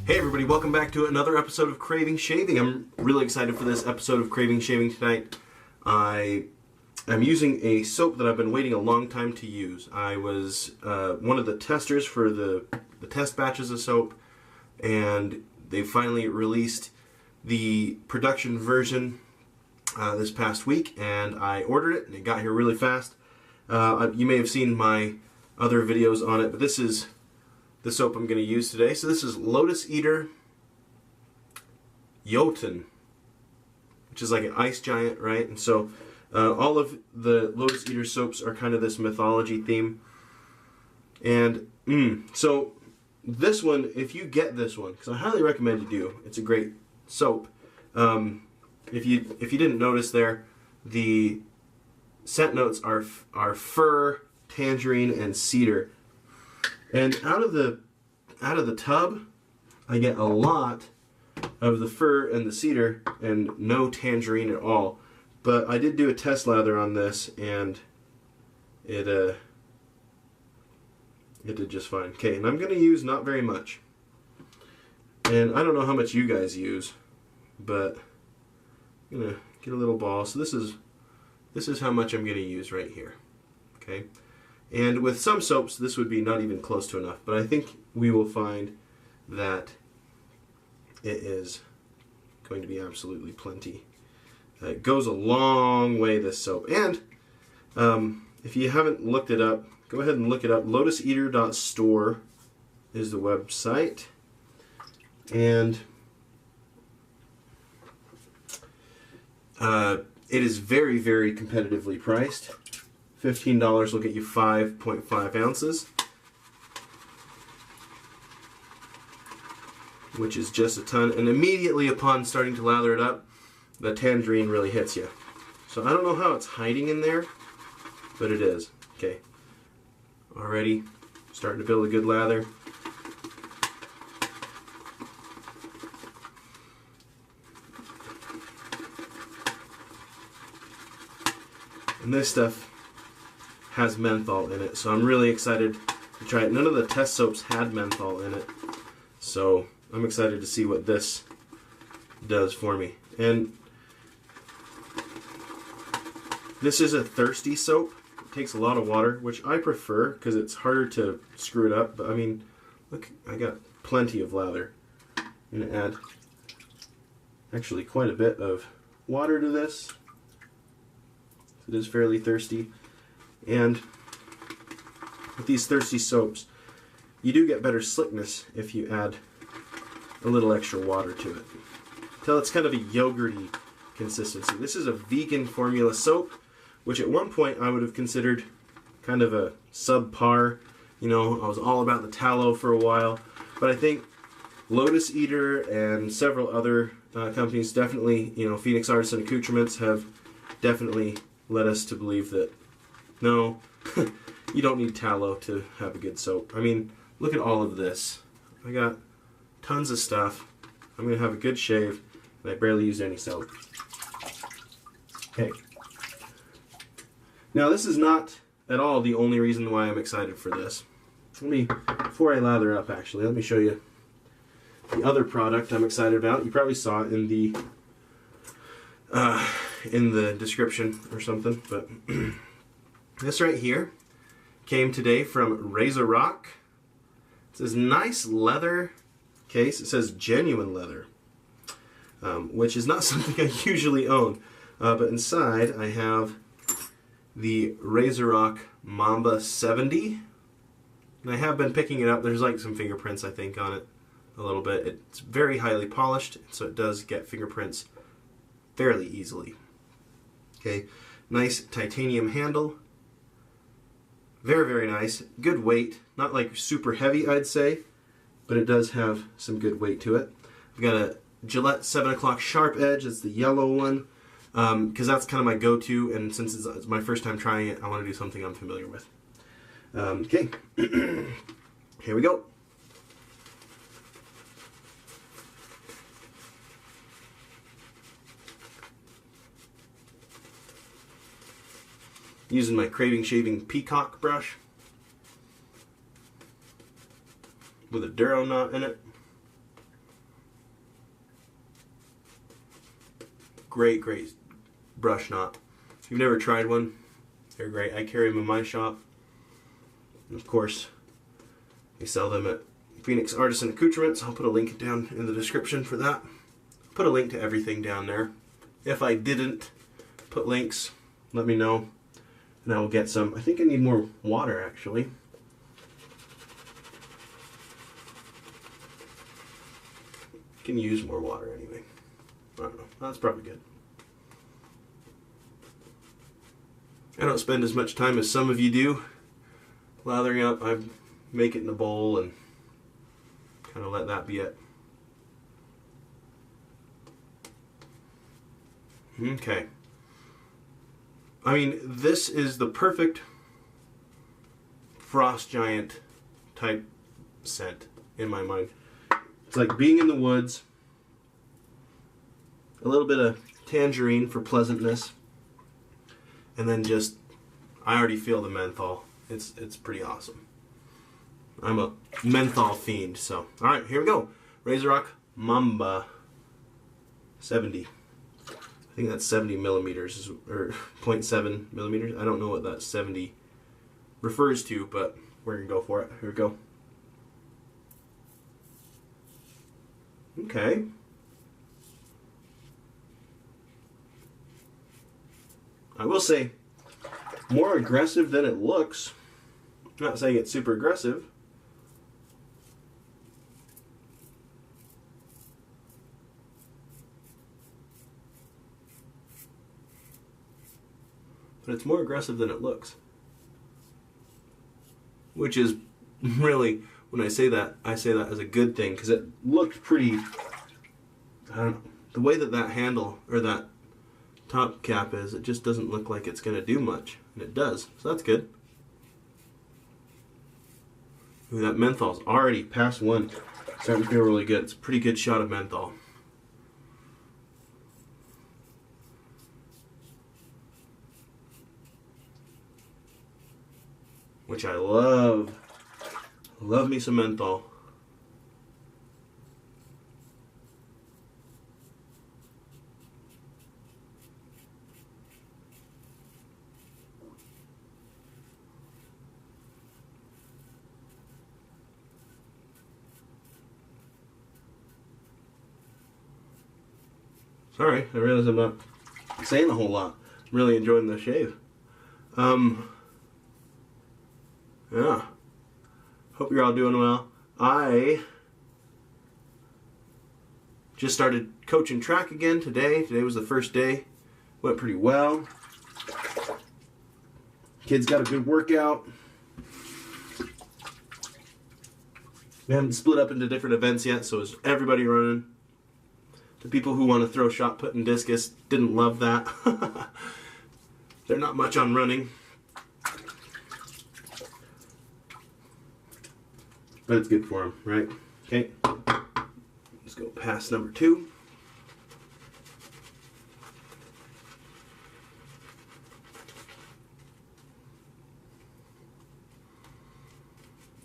Hey everybody, welcome back to another episode of Craving Shaving. I'm really excited for this episode of Craving Shaving tonight. I am using a soap that I've been waiting a long time to use. I was one of the testers for the test batches of soap, and they finally released the production version this past week, and I ordered it, and it got here really fast. You may have seen my other videos on it, but this is the soap I'm going to use today. So this is Lotus Eater Jotun, which is like an ice giant, right? And so all of the Lotus Eater soaps are kind of this mythology theme. And so this one, if you get this one, because I highly recommend you do, it's a great soap. If you didn't notice there, the scent notes are fir, tangerine, and cedar. And out of the tub, I get a lot of the fir and the cedar and no tangerine at all. But I did do a test lather on this, and it did just fine. Okay, and I'm going to use not very much. And I don't know how much you guys use, but I'm going to get a little ball. So this is how much I'm going to use right here. Okay. And with some soaps, this would be not even close to enough. But I think we will find that it is going to be absolutely plenty. It goes a long way, this soap. And if you haven't looked it up, go ahead and look it up. LotusEater.store is the website. And it is very, very competitively priced. $15 will get you 5.5 ounces, which is just a ton. And immediately upon starting to lather it up, the tangerine really hits you. So I don't know how it's hiding in there, but it is. Okay, already starting to build a good lather. And this stuff has menthol in it, so I'm really excited to try it. None of the test soaps had menthol in it, so I'm excited to see what this does for me. And this is a thirsty soap. It takes a lot of water, which I prefer because it's harder to screw it up. But I mean, look, I got plenty of lather. I'm going to add actually quite a bit of water to this. It is fairly thirsty. And with these thirsty soaps, you do get better slickness if you add a little extra water to it, until it's kind of a yogurty consistency. This is a vegan formula soap, which at one point I would have considered kind of a subpar. You know, I was all about the tallow for a while, but I think Lotus Eater and several other companies, definitely, you know, Phoenix Artisan Accoutrements, have definitely led us to believe that no, you don't need tallow to have a good soap. I mean, look at all of this. I got tons of stuff. I'm going to have a good shave, and I barely use any soap. Okay. Now, this is not at all the only reason why I'm excited for this. Before I lather up, actually, let me show you the other product I'm excited about. You probably saw it in the description or something, but this right here came today from RazoRock. It's this nice leather case. It says genuine leather, which is not something I usually own. But inside I have the RazoRock Mamba 70. And I have been picking it up. There's like some fingerprints, I think, on it a little bit. It's very highly polished, so it does get fingerprints fairly easily. Okay, nice titanium handle. Very, very nice. Good weight. Not like super heavy, I'd say, but it does have some good weight to it. I've got a Gillette 7 o'clock sharp edge. It's the yellow one, because that's kind of my go-to, and since it's my first time trying it, I want to do something I'm familiar with. Okay, here we go. Using my Craving Shaving Peacock brush with a Duro knot in it. great, great brush knot. If you've never tried one, they're great. I carry them in my shop. And of course, they sell them at Phoenix Artisan Accoutrements. I'll put a link down in the description for that. Put a link to everything down there. If I didn't put links, let me know, and I will get some. I think I need more water, actually. Can use more water anyway. I don't know. That's probably good. I don't spend as much time as some of you do lathering up. I make it in a bowl and kind of let that be it. Okay. I mean, this is the perfect frost giant type scent in my mind. It's like being in the woods, a little bit of tangerine for pleasantness, and then just, I already feel the menthol. It's pretty awesome. I'm a menthol fiend, so. Alright, here we go. RazoRock Mamba 70. I think that's 70 millimeters, or 0.7 millimeters. I don't know what that 70 refers to, but we're going to go for it. Here we go. Okay. I will say, more aggressive than it looks. I'm not saying it's super aggressive. But it's more aggressive than it looks. Which is really, when I say that as a good thing, because it looked pretty, I don't know, the way that that handle, or that top cap is, it just doesn't look like it's going to do much. And it does, so that's good. Ooh, that menthol's already past 1. Starting to feel really good. It's a pretty good shot of menthol. Which I love. Love me some menthol. Sorry, I realize I'm not saying a whole lot. I'm really enjoying the shave. Yeah. Hope you're all doing well. I just started coaching track again today. Today was the first day. Went pretty well. Kids got a good workout. We haven't split up into different events yet, so is everybody running. The people who want to throw shot put and discus didn't love that. They're not much on running. But it's good for them, right? Okay. Let's go past number 2.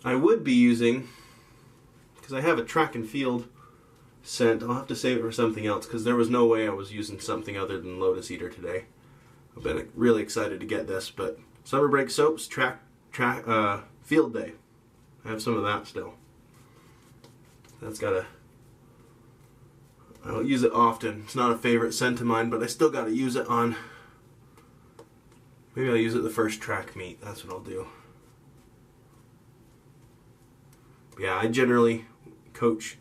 I would be using, because I have a track and field scent, I'll have to save it for something else, because there was no way I was using something other than Lotus Eater today. I've been really excited to get this, but summer break soaps, field day. I have some of that still. That's gotta, I don't use it often. It's not a favorite scent of mine, but I still gotta use it on, maybe I'll use it the first track meet. That's what I'll do. Yeah, I generally coach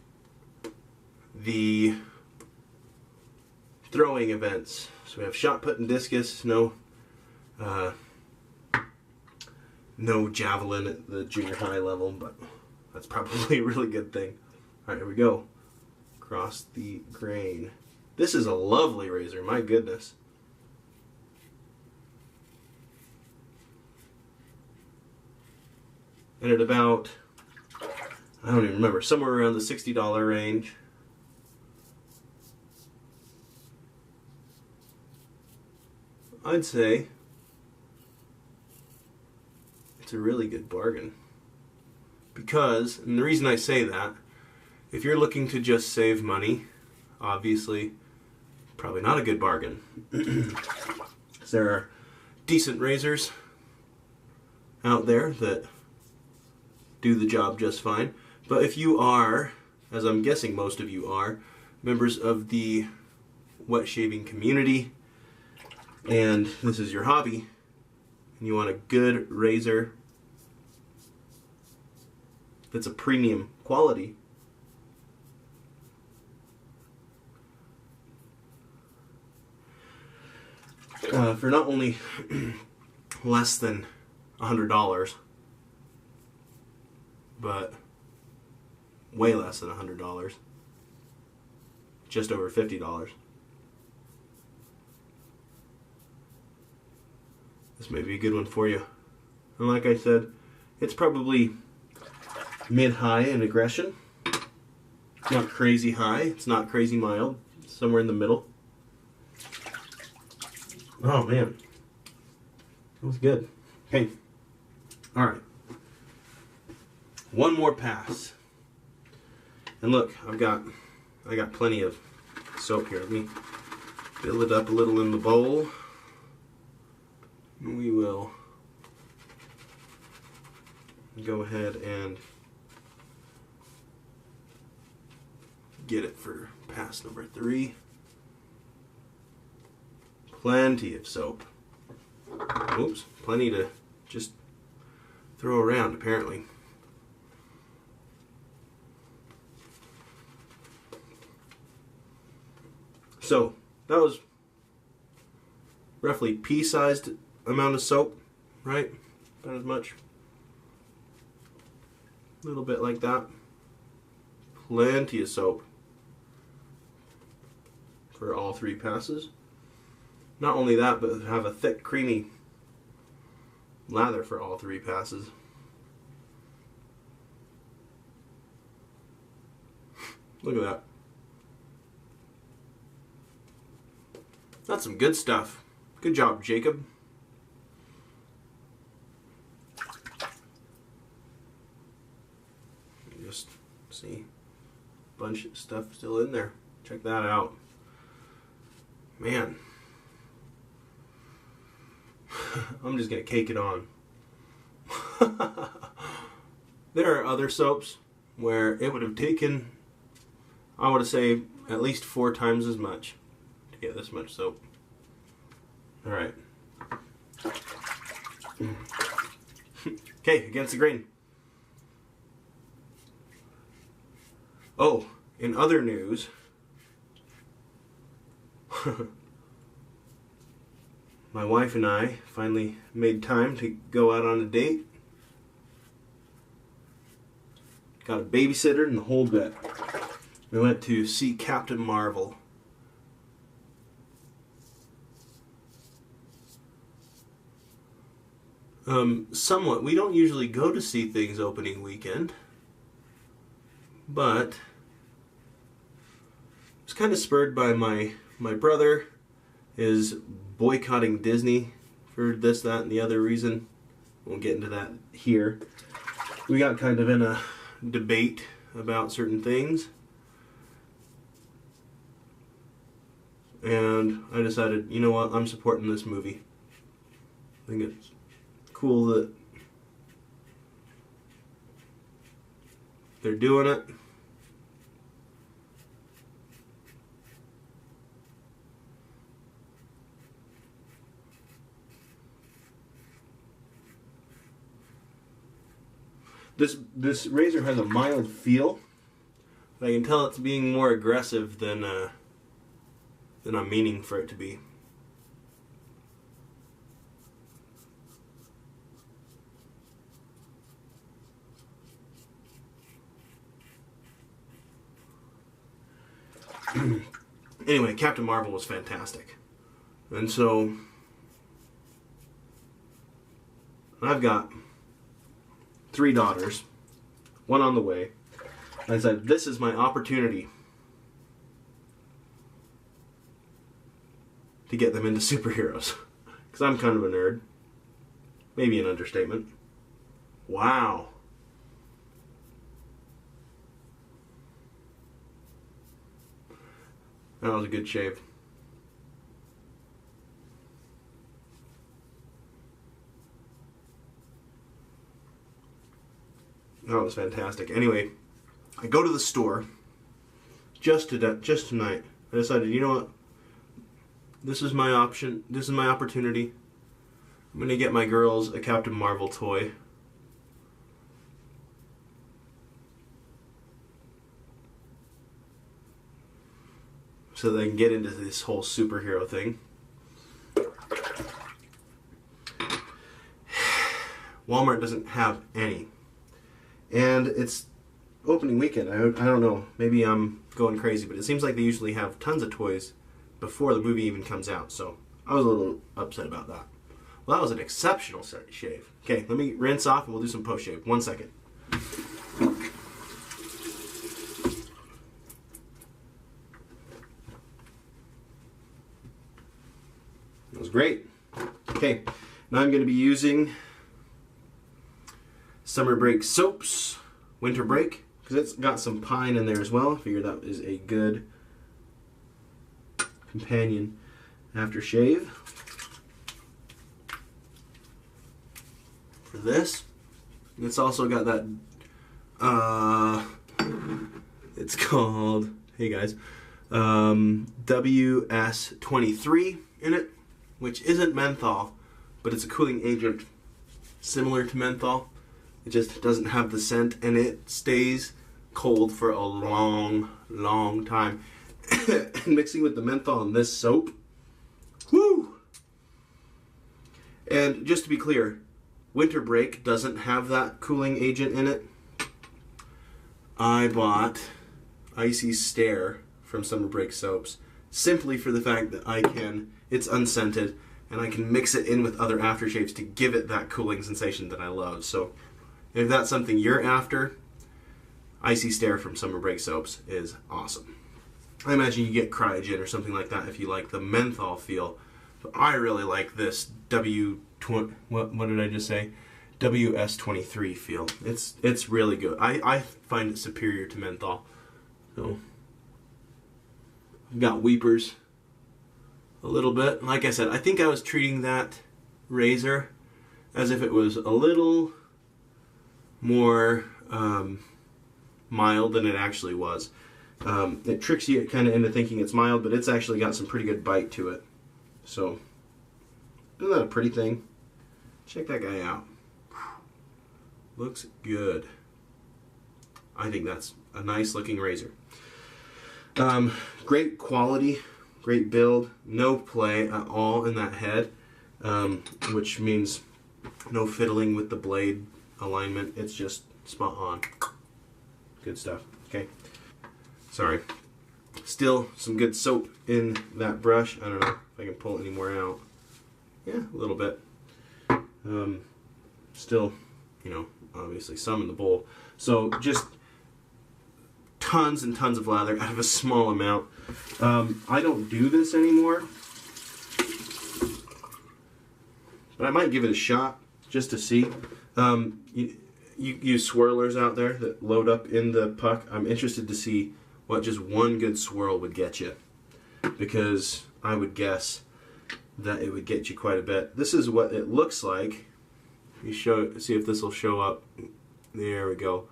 the throwing events. So we have shot put and discus, no javelin at the junior high level, but that's probably a really good thing. Alright, here we go. Across the grain. This is a lovely razor, my goodness. And at about, I don't even remember, somewhere around the $60 range. I'd say it's a really good bargain. Because, and the reason I say that, if you're looking to just save money, obviously probably not a good bargain. There are decent razors out there that do the job just fine. But if you are, as I'm guessing most of you are, members of the wet shaving community, and this is your hobby, and you want a good razor that's a premium quality, for not only less than $100, but way less than $100, just over $50. This may be a good one for you. And like I said, it's probably mid-high in aggression. It's not crazy high, it's not crazy mild, it's somewhere in the middle. Oh man, that was good. Okay, all right. One more pass. And look, I got plenty of soap here. Let me fill it up a little in the bowl. We will go ahead and get it for pass number 3. Plenty of soap. Oops, plenty to just throw around apparently. So that was roughly pea-sized amount of soap, right? About as much. A little bit like that. Plenty of soap for all 3 passes. Not only that, but have a thick, creamy lather for all 3 passes. Look at that. That's some good stuff. Good job, Jacob. Just see a bunch of stuff still in there. Check that out. Man. I'm just gonna cake it on. There are other soaps where it would have taken, I would say, at least 4 times as much to get this much soap. Alright. Okay, against the grain. Oh, in other news, my wife and I finally made time to go out on a date. Got a babysitter and the whole bit. We went to see Captain Marvel. Somewhat. We don't usually go to see things opening weekend, but it's kind of spurred by my brother is boycotting Disney for this, that, and the other reason. Won't get into that here. We got kind of in a debate about certain things, and I decided, you know what, I'm supporting this movie. I think it's cool that they're doing it. This razor has a mild feel, but I can tell it's being more aggressive than I'm meaning for it to be. Anyway, Captain Marvel was fantastic. And so I've got 3 daughters, 1 on the way. I said, this is my opportunity to get them into superheroes. Because I'm kind of a nerd. Maybe an understatement. Wow. That was a good shave. That was fantastic. Anyway, I go to the store just tonight. I decided, you know what? This is my option. This is my opportunity. I'm going to get my girls a Captain Marvel toy. So they can get into this whole superhero thing. Walmart doesn't have any. And it's opening weekend. I don't know. Maybe I'm going crazy, but it seems like they usually have tons of toys before the movie even comes out. So I was a little upset about that. Well, that was an exceptional shave. Okay, let me rinse off and we'll do some post shave. 1 second. That was great. Okay, now I'm going to be using Summer Break Soaps Winter Break, because it's got some pine in there as well. I figure that is a good companion aftershave for this. It's also got that, it's called, hey guys, WS-23 in it, which isn't menthol, but it's a cooling agent similar to menthol. It just doesn't have the scent, and it stays cold for a long, long time. And mixing with the menthol in this soap, whoo! And just to be clear, Winter Break doesn't have that cooling agent in it. I bought Icy Stare from Summer Break Soaps simply for the fact that it's unscented, and I can mix it in with other aftershaves to give it that cooling sensation that I love. So if that's something you're after, Icy Stare from Summer Break Soaps is awesome. I imagine you get Cryogen or something like that if you like the menthol feel. But I really like this what did I just say? WS-23 feel. It's really good. I find it superior to menthol. So I've got weepers a little bit. Like I said, I think I was treating that razor as if it was a little more mild than it actually was. It tricks you kind of into thinking it's mild, but it's actually got some pretty good bite to it. So, isn't that a pretty thing? Check that guy out. Looks good. I think that's a nice looking razor. Great quality, great build, no play at all in that head, which means no fiddling with the blade alignment. It's just spot on. Good stuff. Okay. Sorry. Still some good soap in that brush. I don't know if I can pull any more out. Yeah, a little bit. Still, you know, obviously some in the bowl. So just tons and tons of lather out of a small amount. I don't do this anymore, but I might give it a shot just to see. You use swirlers out there that load up in the puck. I'm interested to see what just one good swirl would get you, because I would guess that it would get you quite a bit. This is what it looks like. You see if this will show up. There we go.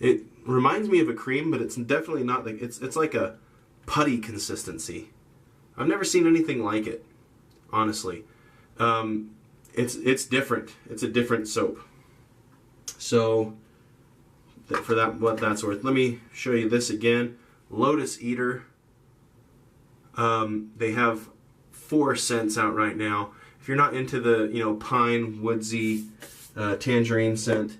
It reminds me of a cream, but it's definitely not like it's like a putty consistency. I've never seen anything like it, honestly. It's different. It's a different soap. So for that, what that's worth, let me show you this again. Lotus Eater. They have 4 scents out right now. If you're not into the pine, woodsy, tangerine scent,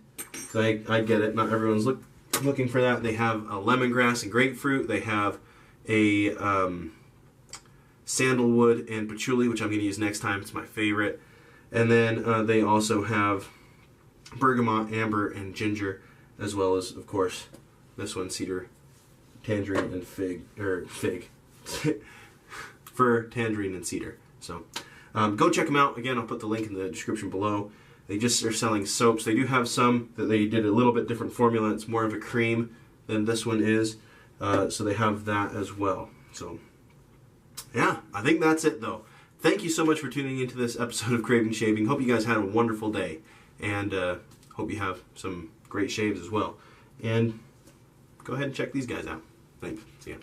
I get it. Not everyone's looking for that. They have a lemongrass and grapefruit. They have a sandalwood and patchouli, which I'm going to use next time. It's my favorite. And then they also have bergamot, amber, and ginger, as well as, of course, this one, cedar, tangerine, and fig for tangerine and cedar. So go check them out. Again, I'll put the link in the description below. They just are selling soaps. They do have some that they did a little bit different formula. It's more of a cream than this one is. So they have that as well. So yeah, I think that's it though. Thank you so much for tuning into this episode of Craving Shaving. Hope you guys had a wonderful day, and hope you have some great great shaves as well. And go ahead and check these guys out. Thanks. See ya.